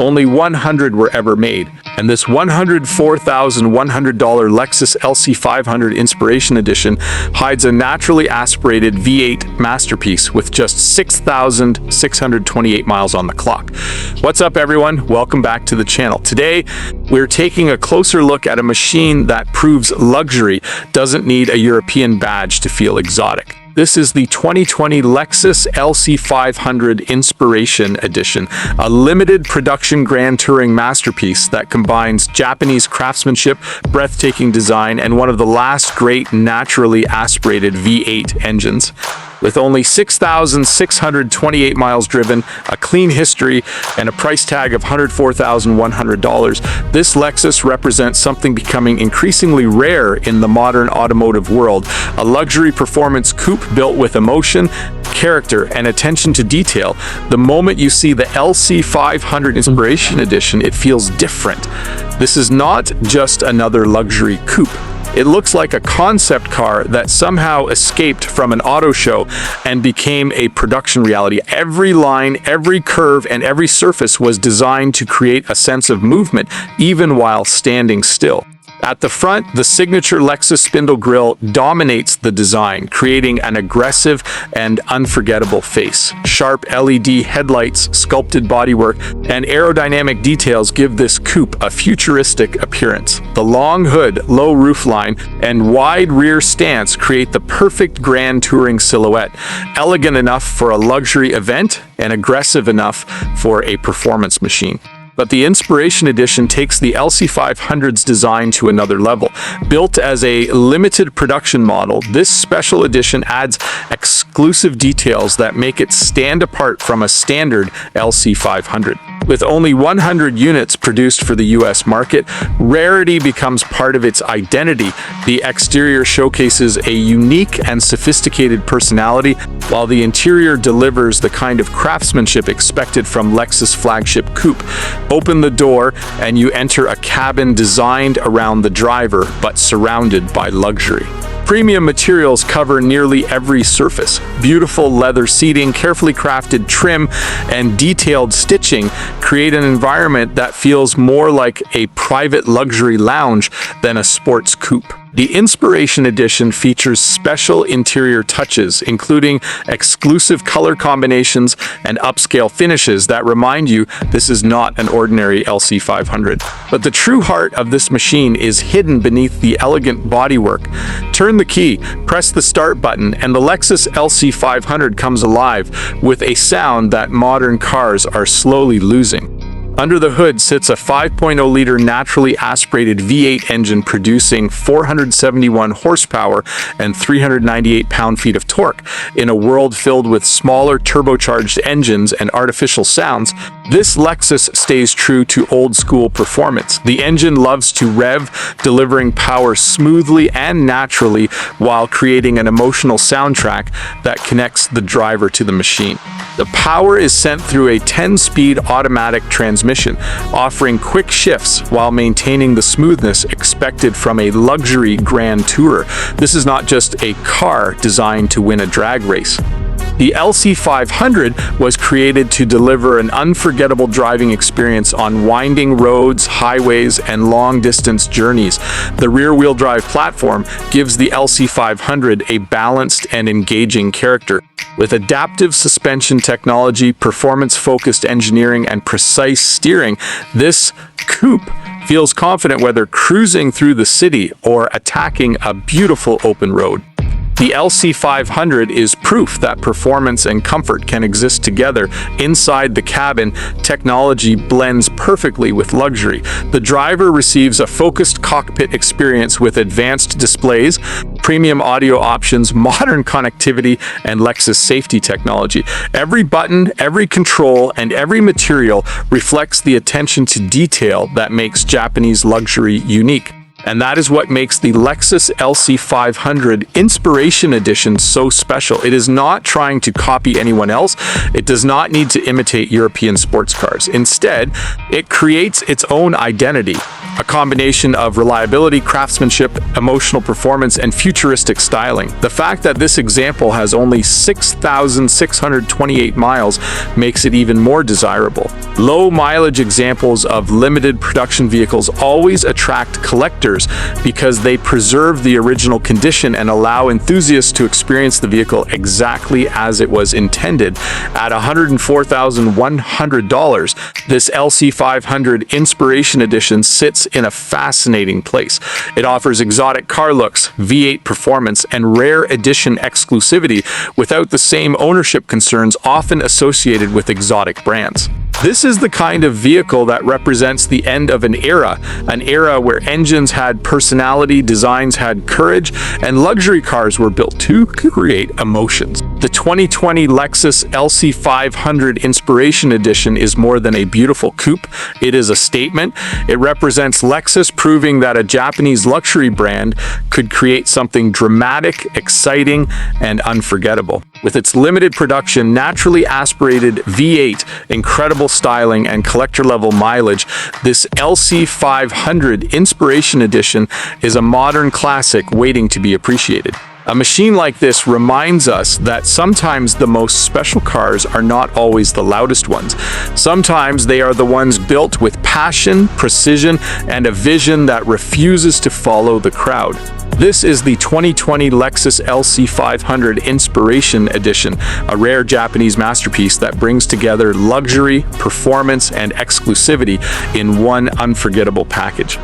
Only 100 were ever made, and this $104,100 Lexus LC500 Inspiration Edition hides a naturally aspirated V8 masterpiece with just 6,628 miles on the clock. What's up, everyone? Welcome back to the channel. Today, we're taking a closer look at a machine that proves luxury doesn't need a European badge to feel exotic. This is the 2020 Lexus LC500 Inspiration Edition, a limited production grand touring masterpiece that combines Japanese craftsmanship, breathtaking design, and one of the last great naturally aspirated V8 engines. With only 6,628 miles driven, a clean history, and a price tag of $104,100, this Lexus represents something becoming increasingly rare in the modern automotive world: a luxury performance coupe built with emotion, character, and attention to detail. The moment you see the LC500 Inspiration Edition, it feels different. This is not just another luxury coupe. It looks like a concept car that somehow escaped from an auto show and became a production reality. Every line, every curve, and every surface was designed to create a sense of movement, even while standing still. At the front, the signature Lexus Spindle grille dominates the design, creating an aggressive and unforgettable face. Sharp LED headlights, sculpted bodywork, and aerodynamic details give this coupe a futuristic appearance. The long hood, low roofline, and wide rear stance create the perfect grand touring silhouette, elegant enough for a luxury event and aggressive enough for a performance machine. But the Inspiration Edition takes the LC500's design to another level. Built as a limited production model, this special edition adds exclusive details that make it stand apart from a standard LC500. With only 100 units produced for the US market, rarity becomes part of its identity. The exterior showcases a unique and sophisticated personality, while the interior delivers the kind of craftsmanship expected from Lexus flagship coupe. Open the door and you enter a cabin designed around the driver but surrounded by luxury. Premium materials cover nearly every surface. Beautiful leather seating, carefully crafted trim, and detailed stitching create an environment that feels more like a private luxury lounge than a sports coupe. The Inspiration Edition features special interior touches, including exclusive color combinations and upscale finishes that remind you this is not an ordinary LC500. But the true heart of this machine is hidden beneath the elegant bodywork. Turn the key, press the start button, and the Lexus LC500 comes alive with a sound that modern cars are slowly losing. Under the hood sits a 5.0-liter naturally aspirated V8 engine producing 471 horsepower and 398 pound-feet of torque. In a world filled with smaller turbocharged engines and artificial sounds, this Lexus stays true to old-school performance. The engine loves to rev, delivering power smoothly and naturally while creating an emotional soundtrack that connects the driver to the machine. The power is sent through a 10-speed automatic transmission, offering quick shifts while maintaining the smoothness expected from a luxury grand tourer. This is not just a car designed to win a drag race. The LC500 was created to deliver an unforgettable driving experience on winding roads, highways, and long-distance journeys. The rear-wheel drive platform gives the LC500 a balanced and engaging character. With adaptive suspension technology, performance-focused engineering, and precise steering, this coupe feels confident whether cruising through the city or attacking a beautiful open road. The LC500 is proof that performance and comfort can exist together. Inside the cabin, technology blends perfectly with luxury. The driver receives a focused cockpit experience with advanced displays, premium audio options, modern connectivity, and Lexus safety technology. Every button, every control, and every material reflects the attention to detail that makes Japanese luxury unique. And that is what makes the Lexus LC500 Inspiration Edition so special. It is not trying to copy anyone else. It does not need to imitate European sports cars. Instead, it creates its own identity, a combination of reliability, craftsmanship, emotional performance, and futuristic styling. The fact that this example has only 6,628 miles makes it even more desirable. Low mileage examples of limited production vehicles always attract collectors because they preserve the original condition and allow enthusiasts to experience the vehicle exactly as it was intended. At $104,100, this LC500 Inspiration Edition sits in a fascinating place. It offers exotic car looks, V8 performance, and rare edition exclusivity without the same ownership concerns often associated with exotic brands. This is the kind of vehicle that represents the end of an era where engines had personality, designs had courage, and luxury cars were built to create emotions. The 2020 Lexus LC500 Inspiration Edition is more than a beautiful coupe. It is a statement. It represents Lexus proving that a Japanese luxury brand could create something dramatic, exciting, and unforgettable. With its limited production, naturally aspirated V8, incredible styling, and collector-level mileage, this LC500 Inspiration Edition is a modern classic waiting to be appreciated. A machine like this reminds us that sometimes the most special cars are not always the loudest ones. Sometimes they are the ones built with passion, precision, and a vision that refuses to follow the crowd. This is the 2020 Lexus LC500 Inspiration Edition, a rare Japanese masterpiece that brings together luxury, performance, and exclusivity in one unforgettable package.